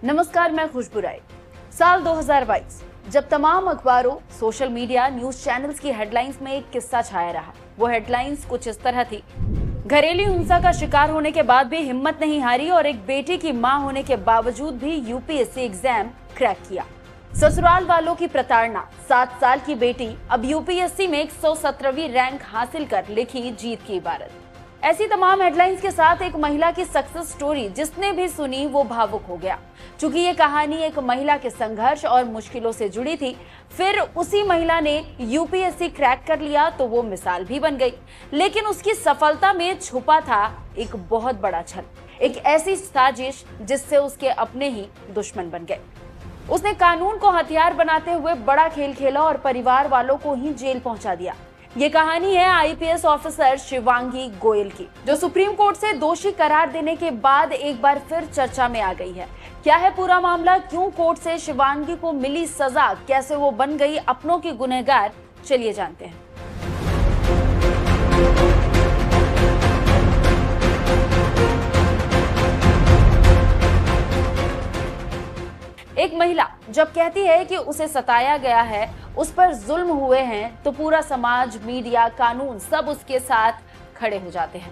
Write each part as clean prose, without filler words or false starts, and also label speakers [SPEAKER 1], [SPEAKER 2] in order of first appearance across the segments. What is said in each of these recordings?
[SPEAKER 1] नमस्कार, मैं खुशबू राय। साल 2022 जब तमाम अखबारों, सोशल मीडिया, न्यूज चैनल्स की हेडलाइंस में एक किस्सा छाया रहा। वो हेडलाइंस कुछ इस तरह थी। घरेलू हिंसा का शिकार होने के बाद भी हिम्मत नहीं हारी और एक बेटी की मां होने के बावजूद भी यूपीएससी एग्जाम क्रैक किया। ससुराल वालों की प्रताड़ना। 7 साल की बेटी अब यूपीएससी में 117वीं रैंक हासिल कर लिखी जीत की इबारत। ऐसी तमाम हेडलाइंस के साथ एक महिला की सक्सेस स्टोरी जिसने भी सुनी वो भावुक हो गया। चूंकि ये कहानी एक महिला के संघर्ष और मुश्किलों से जुड़ी थी, फिर उसी महिला ने यूपीएससी क्रैक कर लिया तो वो मिसाल भी बन गई। लेकिन उसकी सफलता में छुपा था एक बहुत बड़ा छल, एक ऐसी साजिश जिससे उसके अपने ही दुश्मन बन गए। उसने कानून को हथियार बनाते हुए बड़ा खेल खेला और परिवार वालों को ही जेल पहुंचा दिया। ये कहानी है आईपीएस ऑफिसर शिवांगी गोयल की, जो सुप्रीम कोर्ट से दोषी करार देने के बाद एक बार फिर चर्चा में आ गई है। क्या है पूरा मामला, क्यों कोर्ट से शिवांगी को मिली सजा, कैसे वो बन गई अपनों की गुनहगार, चलिए जानते हैं। एक महिला जब कहती है कि उसे सताया गया है, उस पर जुल्म हुए हैं, तो पूरा समाज, मीडिया, कानून सब उसके साथ खड़े हो जाते हैं।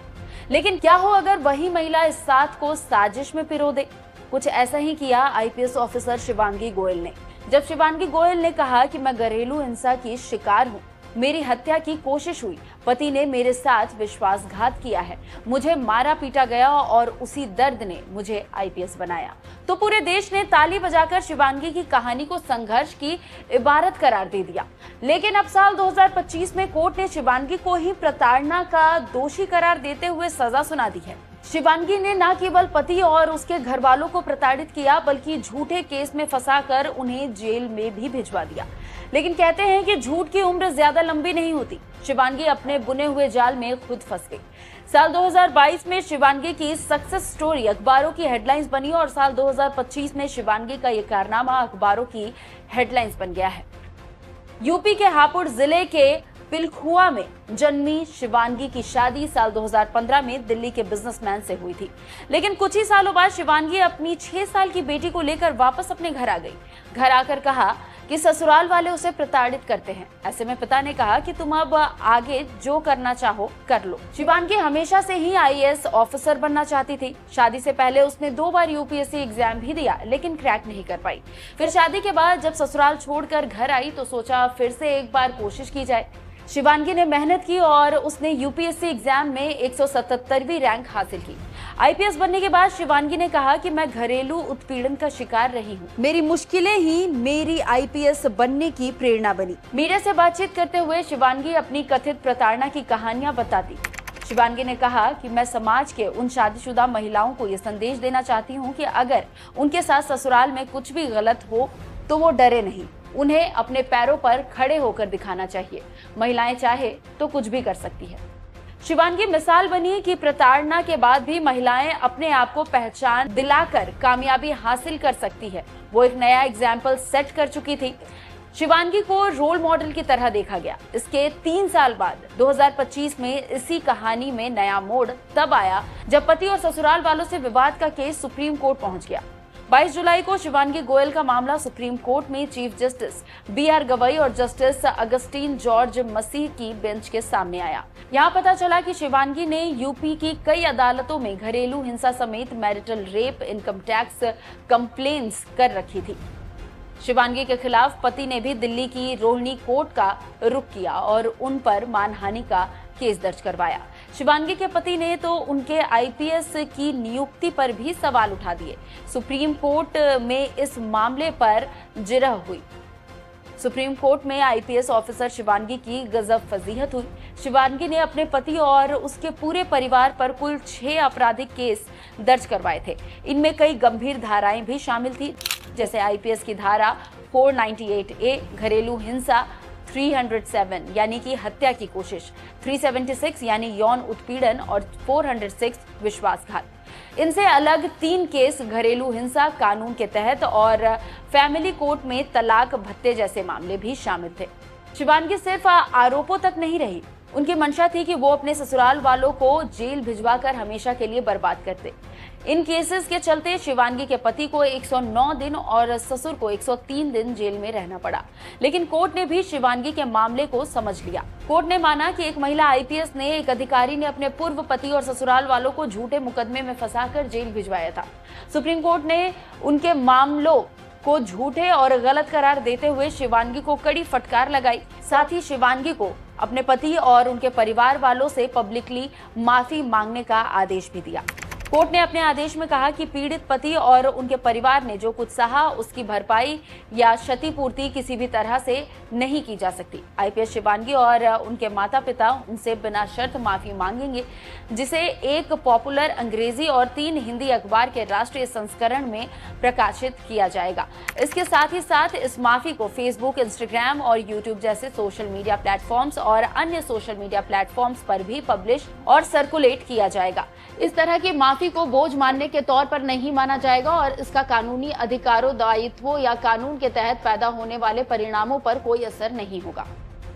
[SPEAKER 1] लेकिन क्या हो अगर वही महिला इस साथ को साजिश में पिरो दे? कुछ ऐसा ही किया आईपीएस ऑफिसर शिवांगी गोयल ने। जब शिवांगी गोयल ने कहा कि मैं घरेलू हिंसा की शिकार हूँ, मेरी हत्या की कोशिश हुई, पति ने मेरे साथ विश्वासघात किया है, मुझे मारा पीटा गया और उसी दर्द ने मुझे आईपीएस बनाया, तो पूरे देश ने ताली बजाकर शिवांगी की कहानी को संघर्ष की इबारत करार दे दिया। लेकिन अब साल 2025 में कोर्ट ने शिवांगी को ही प्रताड़ना का दोषी करार देते हुए सजा सुना दी है। शिवांगी ने न केवल पति और उसके घर वालों को प्रताड़ित किया, बल्कि झूठे केस में फंसाकर उन्हें जेल में भी भिजवा दिया। लेकिन कहते हैं कि झूठ की उम्र ज्यादा लंबी नहीं होती। शिवांगी अपने बुने हुए जाल में खुद फंस गई। साल 2022 में शिवांगी की सक्सेस स्टोरी अखबारों की हेडलाइंस बनी और साल 2025 में शिवांगी का ये कारनामा अखबारों की हेडलाइंस बन गया है। यूपी के हापुड़ जिले के पिलखुआ में जन्मी शिवांगी की शादी साल 2015 में दिल्ली के बिजनेसमैन से हुई थी। लेकिन कुछ ही सालों बाद शिवांगी अपनी 6 साल की बेटी को लेकर वापस अपने घर आ गई। घर आकर कहा कि ससुराल वाले उसे प्रताड़ित करते हैं। ऐसे में पिता ने कहा कि तुम अब आगे जो करना चाहो कर लो। शिवांगी हमेशा से ही आईएएस ऑफिसर बनना चाहती थी। शादी से पहले उसने 2 बार यूपीएससी एग्जाम भी दिया, लेकिन क्रैक नहीं कर पाई। फिर शादी के बाद जब ससुराल छोड़कर घर आई तो सोचा फिर से एक बार कोशिश की जाए। शिवांगी ने मेहनत की और उसने यूपीएससी एग्जाम में 177वीं रैंक हासिल की। आईपीएस बनने के बाद शिवांगी ने कहा कि मैं घरेलू उत्पीड़न का शिकार रही हूँ, मेरी मुश्किलें ही मेरी आईपीएस बनने की प्रेरणा बनी। मीडिया से बातचीत करते हुए शिवांगी अपनी कथित प्रताड़ना की कहानियां बताती। शिवांगी ने कहा कि मैं समाज के उन शादीशुदा महिलाओं को ये संदेश देना चाहती हूँ कि अगर उनके साथ ससुराल में कुछ भी गलत हो तो वो डरे नहीं, उन्हें अपने पैरों पर खड़े होकर दिखाना चाहिए। महिलाएं चाहे तो कुछ भी कर सकती है। शिवांगी मिसाल बनी कि प्रताड़ना के बाद भी महिलाएं अपने आप को पहचान दिलाकर कामयाबी हासिल कर सकती है। वो एक नया एग्जाम्पल सेट कर चुकी थी। शिवांगी को रोल मॉडल की तरह देखा गया। इसके 3 साल बाद 2025 में इसी कहानी में नया मोड़ तब आया जब पति और ससुराल वालों से विवाद का केस सुप्रीम कोर्ट पहुंच गया। 22 जुलाई को शिवांगी गोयल का मामला सुप्रीम कोर्ट में चीफ जस्टिस बीआर गवई और जस्टिस अगस्टीन जॉर्ज मसीह की बेंच के सामने आया। यहाँ पता चला कि शिवांगी ने यूपी की कई अदालतों में घरेलू हिंसा समेत marital rape, income tax complaints कर रखी थी। शिवांगी के खिलाफ पति ने भी दिल्ली की रोहिणी कोर्ट का रुख किया और उन पर मानहानि का केस दर्ज करवाया। शिवांगी के पति ने तो उनके आईपीएस की नियुक्ति पर भी सवाल उठा दिए। सुप्रीम कोर्ट में इस मामले पर जिरह हुई। सुप्रीम कोर्ट में आईपीएस ऑफिसर शिवांगी की गजब फजीहत हुई। शिवांगी ने अपने पति और उसके पूरे परिवार पर कुल 6 आपराधिक केस दर्ज करवाए थे। इनमें कई गंभीर धाराएं भी शामिल थी, जैसे आईपीएस की धारा 498A घरेलू हिंसा, 307 यानी कि हत्या की कोशिश, 376 यानी यौन उत्पीड़न और 406 विश्वासघात। इनसे अलग 3 केस घरेलू हिंसा कानून के तहत और फैमिली कोर्ट में तलाक भत्ते जैसे मामले भी शामिल थे। शिवांगी सिर्फ आरोपों तक नहीं रही, उनकी मंशा थी कि वो अपने ससुराल वालों को जेल भिजवाकर हमेशा के लिए बर्बाद करते। इन केसेस के चलते शिवांगी के पति को 109 दिन और ससुर को 103 दिन जेल में रहना पड़ा। लेकिन कोर्ट ने भी शिवांगी के मामले को समझ लिया। कोर्ट ने माना कि एक महिला आईपीएस ने एक अधिकारी ने अपने पूर्व पति और ससुराल वालों को झूठे मुकदमे में फंसाकर जेल भिजवाया था। सुप्रीम कोर्ट ने उनके मामलों को झूठे और गलत करार देते हुए शिवांगी को कड़ी फटकार लगाई। साथ ही शिवांगी को अपने पति और उनके परिवार वालों से पब्लिकली माफी मांगने का आदेश भी दिया। कोर्ट ने अपने आदेश में कहा कि पीड़ित पति और उनके परिवार ने जो कुछ सहा उसकी भरपाई या क्षतिपूर्ति किसी भी तरह से नहीं की जा सकती। आईपीएस शिवांगी और उनके माता पिता उनसे बिना शर्त माफी मांगेंगे, जिसे एक पॉपुलर अंग्रेजी और 3 हिंदी अखबार के राष्ट्रीय संस्करण में प्रकाशित किया जाएगा। इसके साथ ही साथ इस माफी को फेसबुक, इंस्टाग्राम और यूट्यूब जैसे सोशल मीडिया प्लेटफॉर्म्स और अन्य सोशल मीडिया प्लेटफॉर्म्स पर भी पब्लिश और सर्कुलेट किया जाएगा। इस तरह की माफी को बोझ मानने के तौर पर नहीं माना जाएगा और इसका कानूनी अधिकारों, दायित्वों या कानून के तहत पैदा होने वाले परिणामों पर कोई असर नहीं होगा।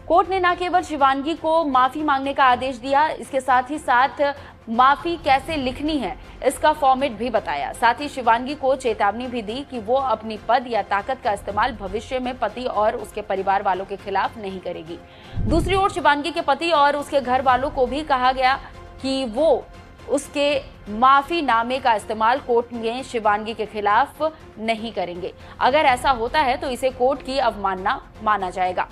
[SPEAKER 1] कोर्ट ने न केवल शिवांगी को माफी मांगने का आदेश दिया, इसके साथ ही साथ माफी कैसे लिखनी है इसका फॉर्मेट भी बताया। साथ ही शिवांगी को चेतावनी भी दी कि वो अपनी पद या ताकत का इस्तेमाल भविष्य में पति और उसके परिवार वालों के खिलाफ नहीं करेगी। दूसरी ओर शिवांगी के पति और उसके घर वालों को भी कहा गया कि वो उसके माफी नामे का इस्तेमाल कोर्ट में शिवांगी के खिलाफ नहीं करेंगे। अगर ऐसा होता है तो इसे कोर्ट की अवमानना माना जाएगा।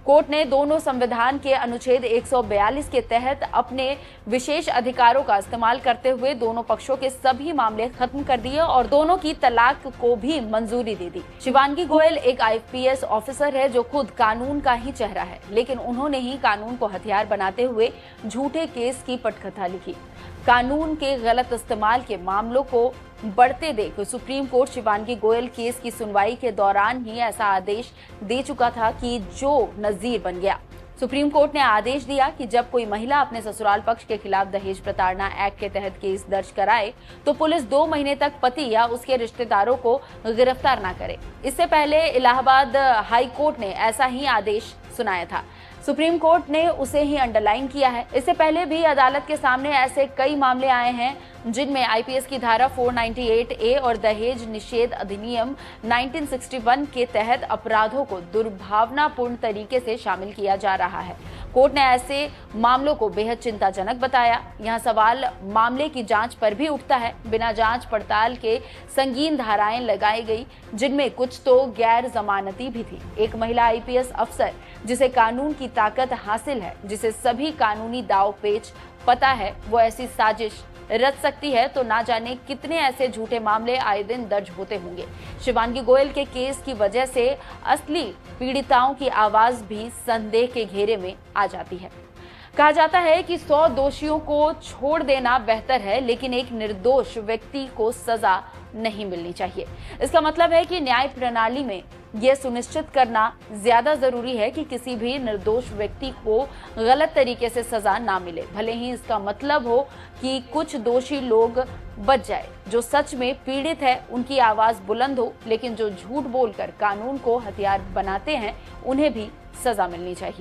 [SPEAKER 1] कोर्ट ने दोनों संविधान के अनुच्छेद 142 के तहत अपने विशेष अधिकारों का इस्तेमाल करते हुए दोनों पक्षों के सभी मामले खत्म कर दिए और दोनों की तलाक को भी मंजूरी दे दी। शिवांगी गोयल एक आईपीएस ऑफिसर है जो खुद कानून का ही चेहरा है, लेकिन उन्होंने ही कानून को हथियार बनाते हुए झूठे केस की पटकथा लिखी। कानून के गलत इस्तेमाल के मामलों को बढ़ते देख supreme court Shivangi Goyal case की सुनवाई के दौरान ही ऐसा आदेश दे चुका था कि जो नजीर बन गया। सुप्रीम कोर्ट ने आदेश दिया कि जब कोई महिला अपने ससुराल पक्ष के खिलाफ दहेज प्रताड़ना एक्ट के तहत केस दर्ज कराए तो पुलिस 2 महीने तक पति या उसके रिश्तेदारों को गिरफ्तार न करे। इससे पहले इलाहाबाद हाई कोर्ट ने ऐसा ही आदेश सुनाया था। सुप्रीम कोर्ट ने उसे ही अंडरलाइन किया है। इससे पहले भी अदालत के सामने ऐसे कई मामले आए हैं जिनमें आईपीएस की धारा 498A और दहेज निषेध अधिनियम 1961 के तहत अपराधों को दुर्भावनापूर्ण तरीके से शामिल किया जा रहा है। कोर्ट ने ऐसे मामलों को बेहद चिंताजनक बताया। यहाँ सवाल मामले की जांच पर भी उठता है। बिना जांच पड़ताल के संगीन धाराएं लगाई गई, जिनमें कुछ तो गैर जमानती भी थी। एक महिला आईपीएस अफसर जिसे कानून की ताकत हासिल है, जिसे सभी कानूनी दाव पेच पता है, वो ऐसी साजिश रच सकती है तो ना जाने कितने ऐसे झूठे मामले आए दिन दर्ज होते होंगे। शिवांगी गोयल के केस की वजह से असली पीड़िताओं की आवाज भी संदेह के घेरे में आ जाती है। कहा जाता है कि 100 दोषियों को छोड़ देना बेहतर है, लेकिन एक निर्दोष व्यक्ति को सजा नहीं मिलनी चाहिए। इसका मतलब है कि न्याय प्रणाली में यह सुनिश्चित करना ज्यादा जरूरी है कि किसी भी निर्दोष व्यक्ति को गलत तरीके से सजा ना मिले, भले ही इसका मतलब हो कि कुछ दोषी लोग बच जाए। जो सच में पीड़ित है उनकी आवाज बुलंद हो, लेकिन जो झूठ बोलकर कानून को हथियार बनाते हैं उन्हें भी सजा मिलनी चाहिए।